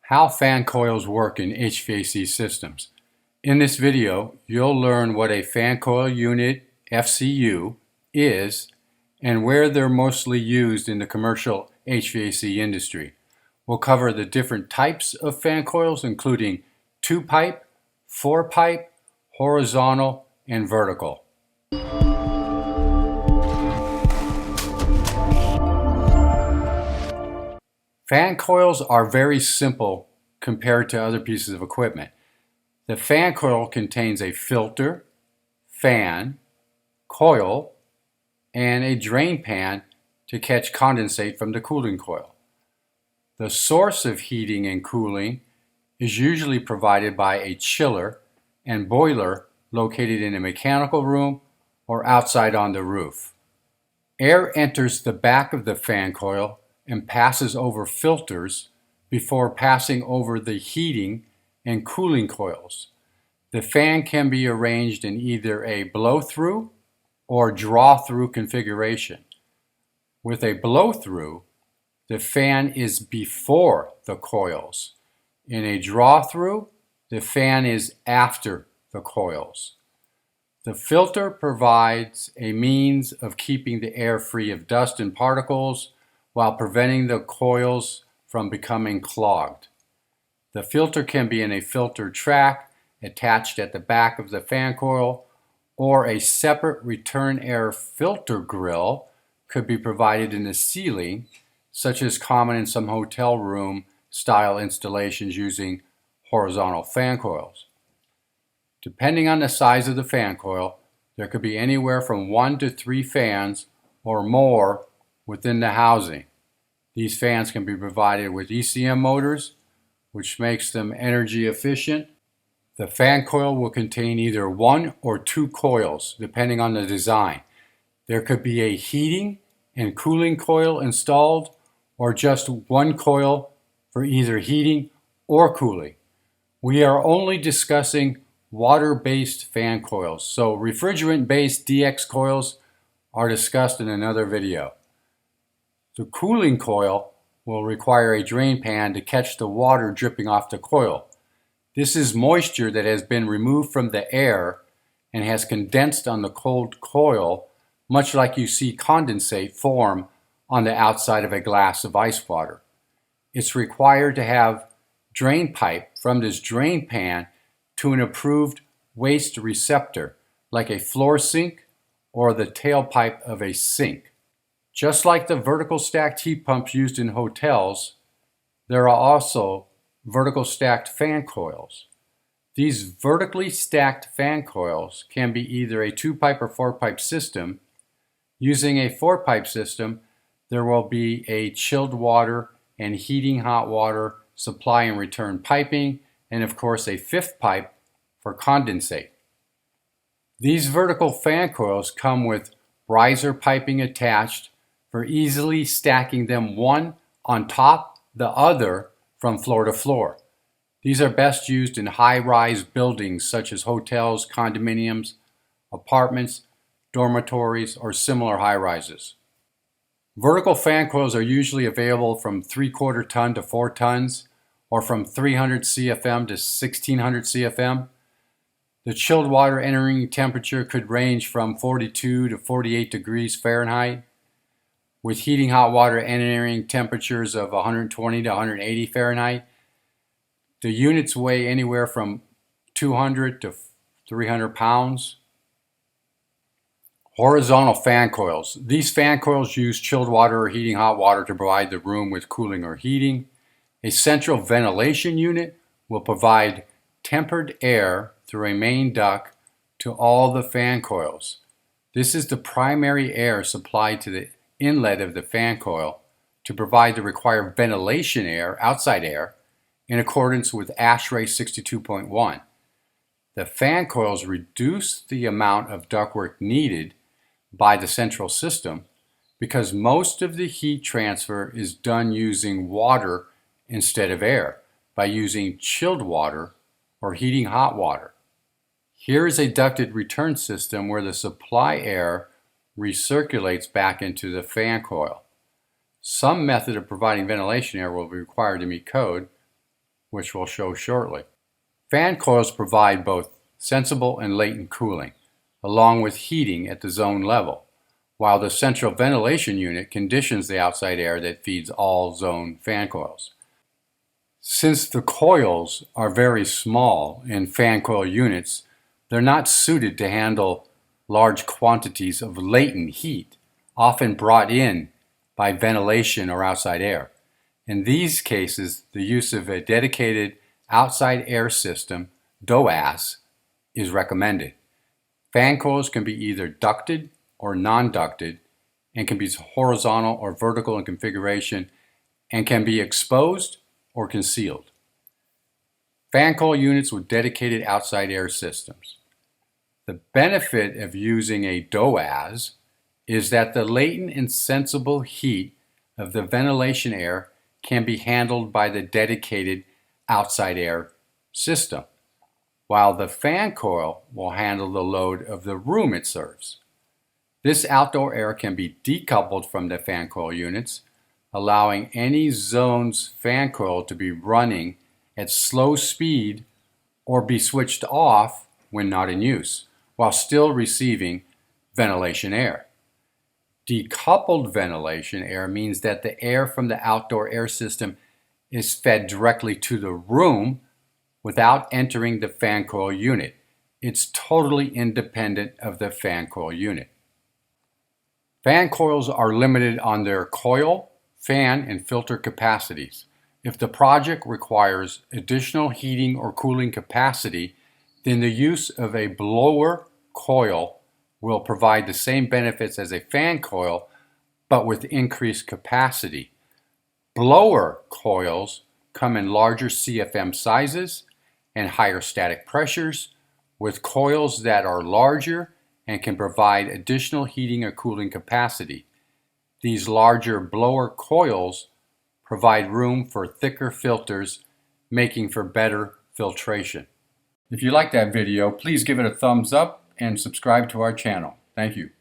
How fan coils work in HVAC systems. In this video, you'll learn what a fan coil unit, FCU, is and where they're mostly used in the commercial HVAC industry. We'll cover the different types of fan coils, including 2-pipe, 4-pipe, horizontal, and vertical. Fan coils are very simple compared to other pieces of equipment. The fan coil contains a filter, fan, coil, and a drain pan to catch condensate from the cooling coil. The source of heating and cooling is usually provided by a chiller and boiler located in a mechanical room or outside on the roof. Air enters the back of the fan coil and passes over filters before passing over the heating and cooling coils. The fan can be arranged in either a blow-through or draw-through configuration. With a blow-through, the fan is before the coils. In a draw-through, the fan is after the coils. The filter provides a means of keeping the air free of dust and particles while preventing the coils from becoming clogged. The filter can be in a filter track attached at the back of the fan coil, or a separate return air filter grill could be provided in the ceiling, such as common in some hotel room style installations using horizontal fan coils. Depending on the size of the fan coil, there could be anywhere from 1 to 3 fans or more within the housing. These fans can be provided with ECM motors, which makes them energy efficient. The fan coil will contain either 1 or 2 coils, depending on the design. There could be a heating and cooling coil installed, or just 1 coil for either heating or cooling. We are only discussing water-based fan coils, so refrigerant-based DX coils are discussed in another video. The cooling coil will require a drain pan to catch the water dripping off the coil. This is moisture that has been removed from the air and has condensed on the cold coil, much like you see condensate form on the outside of a glass of ice water. It's required to have drain pipe from this drain pan to an approved waste receptor, like a floor sink or the tailpipe of a sink. Just like the vertical stacked heat pumps used in hotels, there are also vertical stacked fan coils. These vertically stacked fan coils can be either a 2-pipe or 4-pipe system. Using a 4-pipe system, there will be a chilled water and heating hot water supply and return piping, and of course a 5th pipe for condensate. These vertical fan coils come with riser piping attached for easily stacking them one on top the other from floor to floor. These are best used in high-rise buildings such as hotels, condominiums, apartments, dormitories, or similar high-rises. Vertical fan coils are usually available from 3/4 ton to 4 tons, or from 300 CFM to 1600 CFM. The chilled water entering temperature could range from 42 to 48 degrees Fahrenheit, with heating hot water entering temperatures of 120 to 180 Fahrenheit. The units weigh anywhere from 200 to 300 pounds. Horizontal fan coils. These fan coils use chilled water or heating hot water to provide the room with cooling or heating. A central ventilation unit will provide tempered air through a main duct to all the fan coils. This is the primary air supplied to the inlet of the fan coil to provide the required ventilation air, outside air, in accordance with ASHRAE 62.1. The fan coils reduce the amount of ductwork needed by the central system because most of the heat transfer is done using water instead of air by using chilled water or heating hot water. Here is a ducted return system where the supply air recirculates back into the fan coil. Some method of providing ventilation air will be required to meet code. which we'll show shortly. Fan coils provide both sensible and latent cooling, along with heating at the zone level, while the central ventilation unit conditions the outside air that feeds all zone fan coils. Since the coils are very small in fan coil units, they're not suited to handle large quantities of latent heat, often brought in by ventilation or outside air. In these cases, the use of a dedicated outside air system, DOAS, is recommended. Fan coils can be either ducted or non-ducted and can be horizontal or vertical in configuration and can be exposed or concealed. Fan coil units with dedicated outside air systems. The benefit of using a DOAS is that the latent and sensible heat of the ventilation air can be handled by the dedicated outside air system, while the fan coil will handle the load of the room it serves. This outdoor air can be decoupled from the fan coil units, allowing any zone's fan coil to be running at slow speed or be switched off when not in use, while still receiving ventilation air. Decoupled ventilation air means that the air from the outdoor air system is fed directly to the room without entering the fan coil unit. It's totally independent of the fan coil unit. Fan coils are limited on their coil, fan, and filter capacities. If the project requires additional heating or cooling capacity, then the use of a blower coil will provide the same benefits as a fan coil, but with increased capacity. Blower coils come in larger CFM sizes and higher static pressures, with coils that are larger and can provide additional heating or cooling capacity. These larger blower coils provide room for thicker filters, making for better filtration. If you like that video, please give it a thumbs up and subscribe to our channel. Thank you.